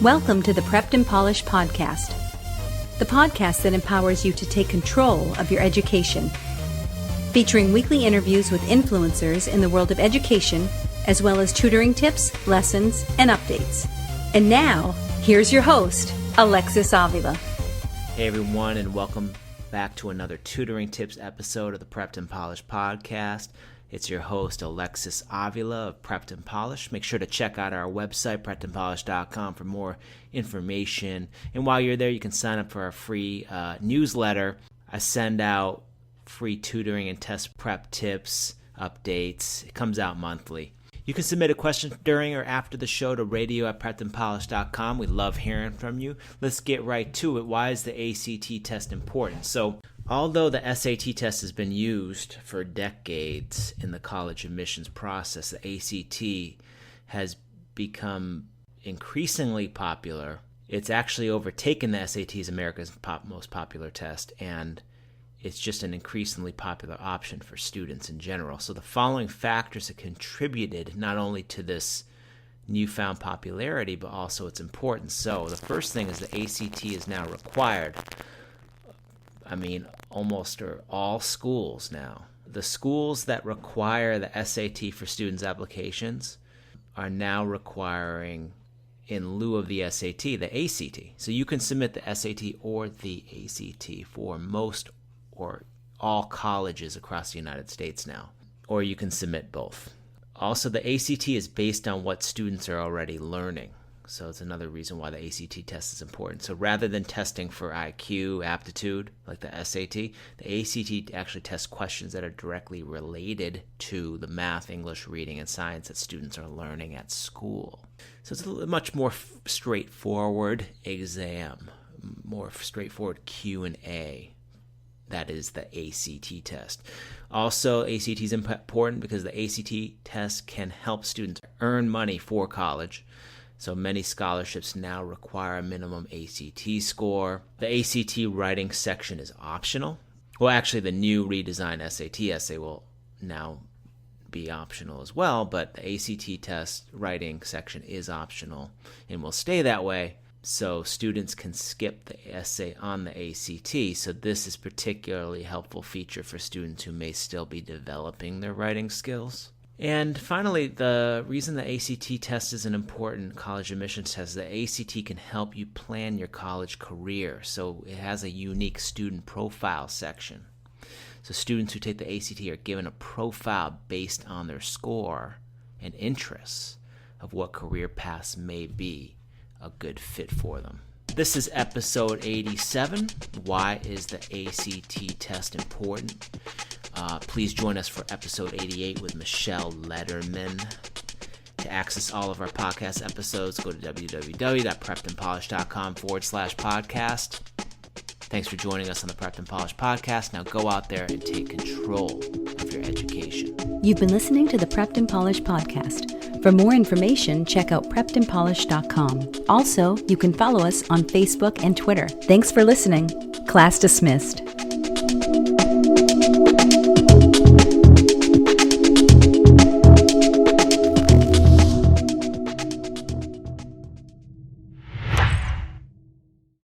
Welcome to the Prepped and Polished podcast, the podcast that empowers you to take control of your education, featuring weekly interviews with influencers in the world of education, as well as tutoring tips, lessons, and updates. And now, here's your host, Alexis Avila. Hey everyone, and welcome back to another Tutoring Tips episode of the Prepped and Polished podcast. It's your host, Alexis Avila of Prepped and Polished. Make sure to check out our website, preppedandpolished.com, for more information. And while you're there, you can sign up for our free newsletter. I send out free tutoring and test prep tips, updates. It comes out monthly. You can submit a question during or after the show to radio@preppedandpolished.com. We love hearing from you. Let's get right to it. Why is the ACT test important? So, although the SAT test has been used for decades in the college admissions process, the ACT has become increasingly popular. It's actually overtaken the SAT as America's most popular test, and it's just an increasingly popular option for students in general. So the following factors have contributed not only to this newfound popularity, but also its importance. So the first thing is the ACT is now required. Almost all schools now. The schools that require the SAT for students' applications are now requiring, in lieu of the SAT, the ACT. So you can submit the SAT or the ACT for most or all colleges across the United States now, or you can submit both. Also, the ACT is based on what students are already learning. So it's another reason why the ACT test is important. So rather than testing for IQ, aptitude, like the SAT, the ACT actually tests questions that are directly related to the math, English, reading, and science that students are learning at school. So it's a much more straightforward exam, more straightforward Q&A. That is the ACT test. Also, ACT is important because the ACT test can help students earn money for college. So many scholarships now require a minimum ACT score. The ACT writing section is optional. Well, actually, the new redesigned SAT essay will now be optional as well, but the ACT test writing section is optional and will stay that way. So students can skip the essay on the ACT. So this is particularly helpful feature for students who may still be developing their writing skills. And finally, the reason the ACT test is an important college admissions test is the ACT can help you plan your college career. So it has a unique student profile section. So students who take the ACT are given a profile based on their score and interests of what career paths may be a good fit for them. This is episode 87. Why is the ACT test important? Please join us for episode 88 with Michelle Letterman. To access all of our podcast episodes, go to www.preppedandpolished.com/podcast. Thanks for joining us on the Prepped and Polished podcast. Now go out there and take control of your education. You've been listening to the Prepped and Polished podcast. For more information, check out preppedandpolished.com. Also, you can follow us on Facebook and Twitter. Thanks for listening. Class dismissed.